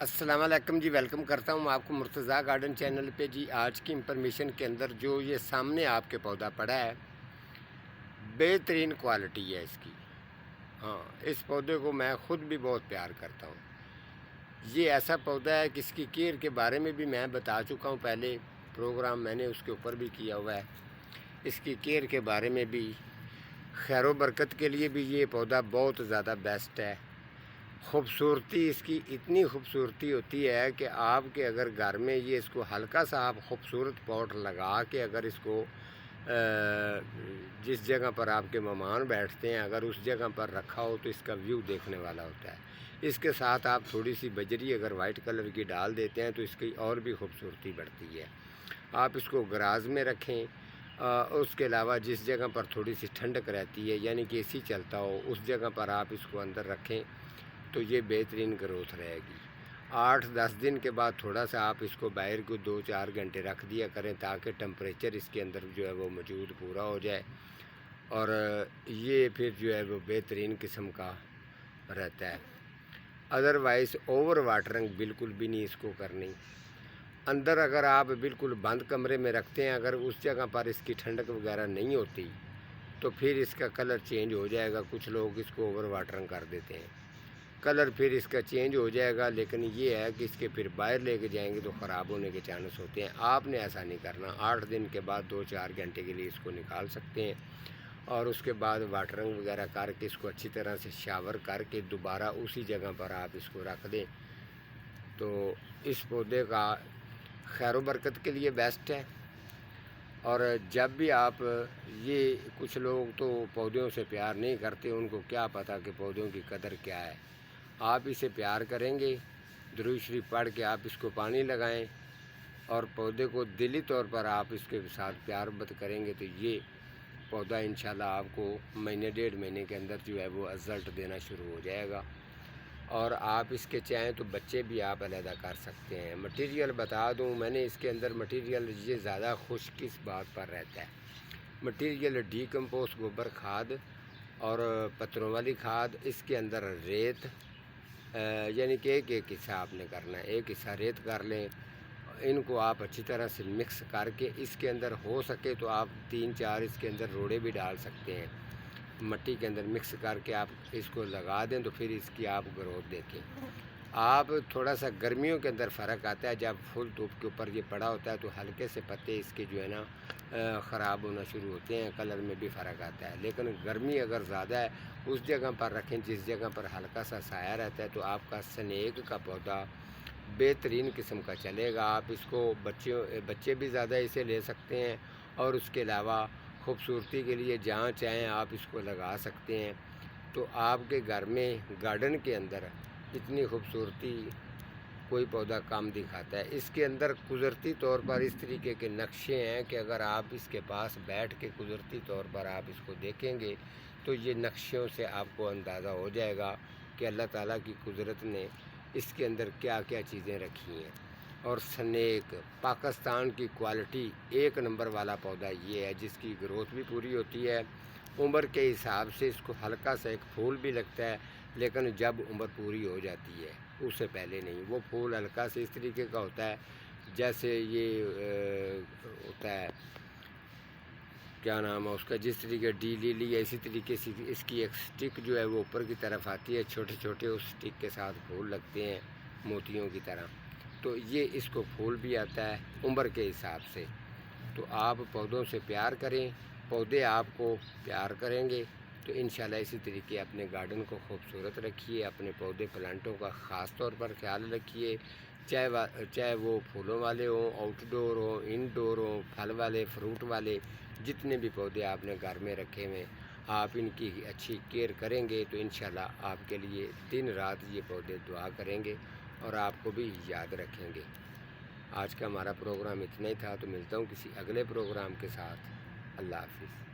السلام علیکم جی، ویلکم کرتا ہوں آپ کو مرتضیٰ گارڈن چینل پہ جی۔ آج کی انفارمیشن کے اندر جو یہ سامنے آپ کے پودا پڑا ہے، بہترین کوالٹی ہے اس کی۔ ہاں، اس پودے کو میں خود بھی بہت پیار کرتا ہوں۔ یہ ایسا پودا ہے کہ اس کی کیئر کے بارے میں بھی میں بتا چکا ہوں، پہلے پروگرام میں نے اس کے اوپر بھی کیا ہوا ہے۔ اس کی کیئر کے بارے میں بھی، خیر و برکت کے لیے بھی یہ پودا بہت زیادہ بیسٹ ہے۔ خوبصورتی اس کی اتنی خوبصورتی ہوتی ہے کہ آپ کے اگر گھر میں یہ اس کو ہلکا سا آپ خوبصورت پاٹ لگا کے اگر اس کو جس جگہ پر آپ کے مہمان بیٹھتے ہیں اگر اس جگہ پر رکھا ہو تو اس کا ویو دیکھنے والا ہوتا ہے۔ اس کے ساتھ آپ تھوڑی سی بجری اگر وائٹ کلر کی ڈال دیتے ہیں تو اس کی اور بھی خوبصورتی بڑھتی ہے۔ آپ اس کو گراز میں رکھیں، اس کے علاوہ جس جگہ پر تھوڑی سی ٹھنڈک رہتی ہے یعنی کہ اے سی چلتا ہو اس جگہ پر آپ اس کو اندر رکھیں تو یہ بہترین گروتھ رہے گی۔ 8-10 دن کے بعد تھوڑا سا آپ اس کو باہر کو 2-4 گھنٹے رکھ دیا کریں تاکہ ٹمپریچر اس کے اندر جو ہے وہ موجود پورا ہو جائے، اور یہ پھر جو ہے وہ بہترین قسم کا رہتا ہے۔ ادروائز اوور واٹرنگ بالکل بھی نہیں اس کو کرنی۔ اندر اگر آپ بالکل بند کمرے میں رکھتے ہیں، اگر اس جگہ پر اس کی ٹھنڈک وغیرہ نہیں ہوتی تو پھر اس کا کلر چینج ہو جائے گا۔ کچھ لوگ اس کو اوور واٹرنگ کر دیتے ہیں، کلر پھر اس کا چینج ہو جائے گا، لیکن یہ ہے کہ اس کے پھر باہر لے کے جائیں گے تو خراب ہونے کے چانس ہوتے ہیں۔ آپ نے ایسا نہیں کرنا۔ 8 دن کے بعد 2-4 گھنٹے کے لیے اس کو نکال سکتے ہیں، اور اس کے بعد واٹرنگ وغیرہ کر کے اس کو اچھی طرح سے شاور کر کے دوبارہ اسی جگہ پر آپ اس کو رکھ دیں تو اس پودے کا خیر و برکت کے لیے بیسٹ ہے۔ اور جب بھی آپ یہ کچھ لوگ تو پودوں سے پیار نہیں کرتے، ان کو کیا پتہ کہ پودوں کی قدر کیا ہے۔ آپ اسے پیار کریں گے، درود شریف پڑھ کے آپ اس کو پانی لگائیں اور پودے کو دلی طور پر آپ اس کے ساتھ پیار بت کریں گے تو یہ پودا انشاءاللہ آپ کو مہینے 1.5 مہینے کے اندر جو ہے وہ رزلٹ دینا شروع ہو جائے گا۔ اور آپ اس کے چاہیں تو بچے بھی آپ علیحدہ کر سکتے ہیں۔ مٹیریل بتا دوں، میں نے اس کے اندر مٹیریل یہ زیادہ خشک کس بات پر رہتا ہے۔ مٹیریل ڈی کمپوسٹ گوبر کھاد اور پتھروں والی کھاد، اس کے اندر ریت، یعنی کہ ایک حصہ آپ نے کرنا ہے، ایک حصہ ریت کر لیں، ان کو آپ اچھی طرح سے مکس کر کے اس کے اندر ہو سکے تو آپ 3-4 اس کے اندر روڑے بھی ڈال سکتے ہیں، مٹی کے اندر مکس کر کے آپ اس کو لگا دیں تو پھر اس کی آپ گروتھ دیکھیں۔ آپ تھوڑا سا گرمیوں کے اندر فرق آتا ہے، جب پھول دھوپ کے اوپر یہ پڑا ہوتا ہے تو ہلکے سے پتے اس کے جو ہے نا خراب ہونا شروع ہوتے ہیں، کلر میں بھی فرق آتا ہے۔ لیکن گرمی اگر زیادہ ہے اس جگہ پر رکھیں جس جگہ پر ہلکا سا سایہ رہتا ہے تو آپ کا سنیک کا پودا بہترین قسم کا چلے گا۔ آپ اس کو بچے بھی زیادہ اسے لے سکتے ہیں، اور اس کے علاوہ خوبصورتی کے لیے جہاں چاہیں آپ اس کو لگا سکتے ہیں۔ تو آپ کے گھر میں گارڈن کے اندر اتنی خوبصورتی کوئی پودا کم دکھاتا ہے۔ اس کے اندر قدرتی طور پر اس طریقے کے نقشے ہیں کہ اگر آپ اس کے پاس بیٹھ کے قدرتی طور پر آپ اس کو دیکھیں گے تو یہ نقشوں سے آپ کو اندازہ ہو جائے گا کہ اللہ تعالیٰ کی قدرت نے اس کے اندر کیا کیا چیزیں رکھی ہیں۔ اور سنیک پاکستان کی کوالٹی 1 نمبر والا پودا یہ ہے، جس کی گروتھ بھی پوری ہوتی ہے۔ عمر کے حساب سے اس کو ہلکا سا ایک پھول بھی لگتا ہے، لیکن جب عمر پوری ہو جاتی ہے اس سے پہلے نہیں۔ وہ پھول ہلکا سے اس طریقے کا ہوتا ہے جیسے یہ ہوتا ہے، کیا نام ہے اس کا، جس طریقے ڈی لیلی ہے اسی طریقے سے اس کی ایک سٹک جو ہے وہ اوپر کی طرف آتی ہے، چھوٹے چھوٹے اس سٹک کے ساتھ پھول لگتے ہیں موتیوں کی طرح، تو یہ اس کو پھول بھی آتا ہے عمر کے حساب سے۔ تو آپ پودوں سے پیار کریں، پودے آپ کو پیار کریں گے تو انشاءاللہ اسی طریقے اپنے گارڈن کو خوبصورت رکھیے۔ اپنے پودے پلانٹوں کا خاص طور پر خیال رکھیے، چاہے وہ پھولوں والے ہوں، آؤٹ ڈور ہوں، ان ڈور ہوں، پھل والے، فروٹ والے، جتنے بھی پودے آپ نے گھر میں رکھے ہوئے آپ ان کی اچھی کیئر کریں گے تو انشاءاللہ آپ کے لیے دن رات یہ پودے دعا کریں گے اور آپ کو بھی یاد رکھیں گے۔ آج کا ہمارا پروگرام اتنا ہی تھا، تو ملتا ہوں کسی اگلے پروگرام کے ساتھ۔ اللہ حافظ۔